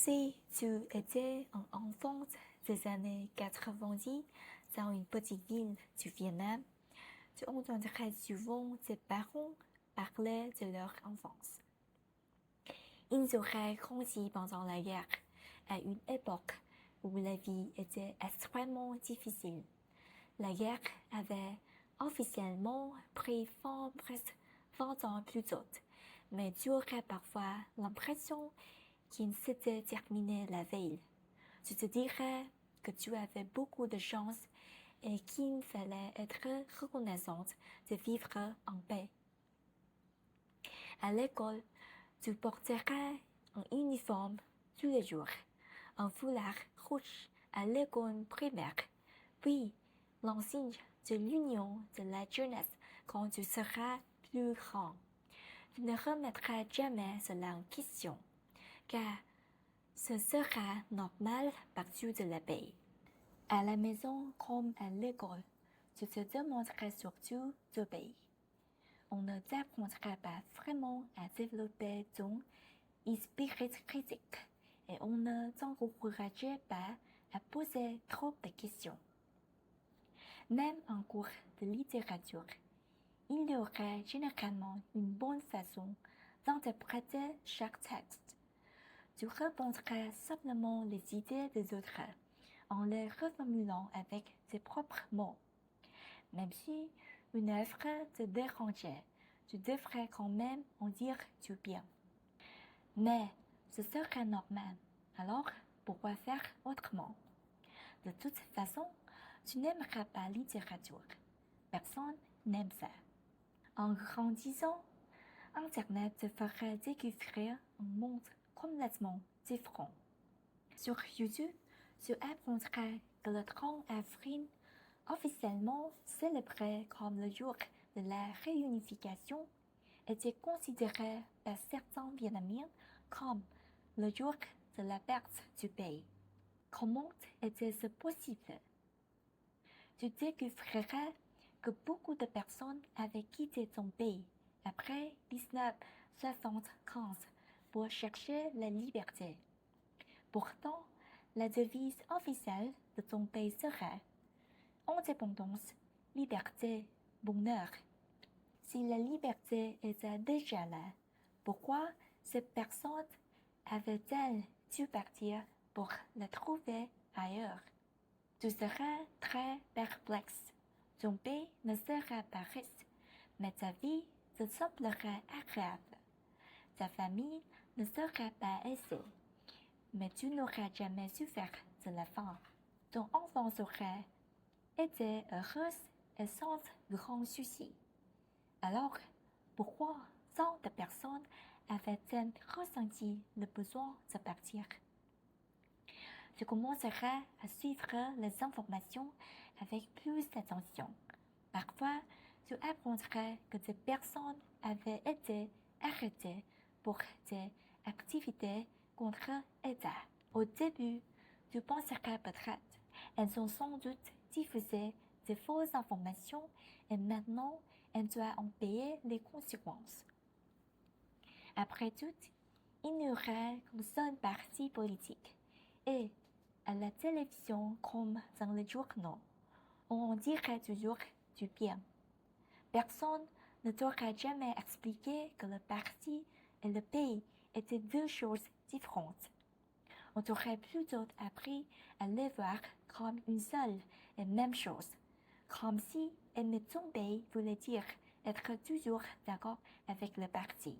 Si tu étais un enfant des années 90 dans une petite ville du Vietnam, tu entendrais souvent tes parents parler de leur enfance. Ils auraient grandi pendant la guerre, à une époque où la vie était extrêmement difficile. La guerre avait officiellement pris fin presque 20 ans plus tôt, mais tu aurais parfois l'impression qu'il s'était terminé la veille. Tu te dirais que tu avais beaucoup de chance et qu'il fallait être reconnaissante de vivre en paix. À l'école, tu porterais un uniforme tous les jours, un foulard rouge à l'école primaire, puis l'insigne de l'union de la jeunesse quand tu seras plus grand. Tu ne remettras jamais cela en question, car ce sera normal partout de la pays. À la maison comme à l'école, tu te demanderais surtout d'obéir. On ne t'apprendra pas vraiment à développer ton esprit critique et on ne t'encourageait pas à poser trop de questions. Même en cours de littérature, il y aurait généralement une bonne façon d'interpréter chaque texte. Tu répondrais simplement les idées des autres en les reformulant avec tes propres mots. Même si une œuvre te dérangeait, tu devrais quand même en dire du bien. Mais ce serait normal, alors pourquoi faire autrement? De toute façon, tu n'aimeras pas la littérature. Personne n'aime ça. En grandissant, Internet te fera découvrir un monde complètement différent. Sur YouTube, tu apprendras que le 30 avril, officiellement célébré comme le jour de la réunification, était considéré par certains Vietnamiens comme le jour de la perte du pays. Comment était-ce possible? Tu découvriras que beaucoup de personnes avaient quitté ton pays après 1975 pour chercher la liberté. Pourtant, la devise officielle de ton pays serait indépendance, liberté, bonheur. Si la liberté était déjà là, pourquoi ces personnes avaient-elles dû partir pour la trouver ailleurs? Tu seras très perplexe. Ton pays ne sera pas riche, mais ta vie te semblerait agréable. Ta famille ne sera pas aisée, mais tu n'auras jamais souffert de la faim. Ton enfance aurait été heureuse et sans grands soucis. Alors, pourquoi tant de personnes avaient-elles ressenti le besoin de partir? Tu commenceras à suivre les informations avec plus d'attention. Parfois, tu apprendras que des personnes avaient été arrêtées pour des activités contre l'État. Au début, tu penseras peut-être, elles ont sans doute diffusé de fausses informations et maintenant, elles doivent en payer les conséquences. Après tout, il n'y aurait qu'un seul parti politique et à la télévision comme dans les journaux, on en dirait toujours du bien. Personne ne t'aura jamais expliqué que le parti et le pays étaient deux choses différentes. On t'aurait plutôt appris à les voir comme une seule et même chose, comme si aimer ton pays voulait dire être toujours d'accord avec le parti.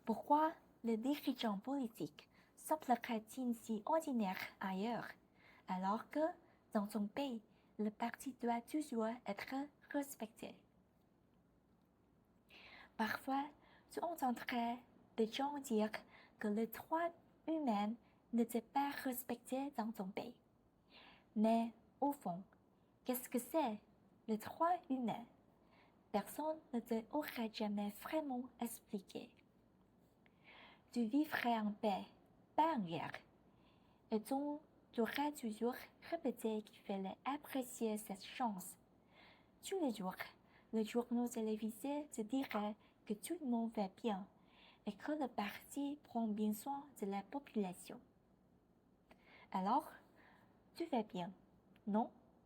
Pourquoi les dirigeants politiques sembleraient-ils si ordinaires ailleurs, alors que, dans ton pays, le parti doit toujours être respecté? Parfois, tu entendrais des gens dire que les droits humains n'étaient pas respectés dans ton pays. Mais, au fond, qu'est-ce que c'est, les droits humains? Personne ne te aurait jamais vraiment expliqué. Tu vivrais en paix, pas en guerre. Et donc, tu aurais toujours répété qu'il fallait apprécier cette chance. Tous les jours, les journaux télévisés te diraient que tout le monde va bien et que le parti prend bien soin de la population. Alors, tu vas bien, non?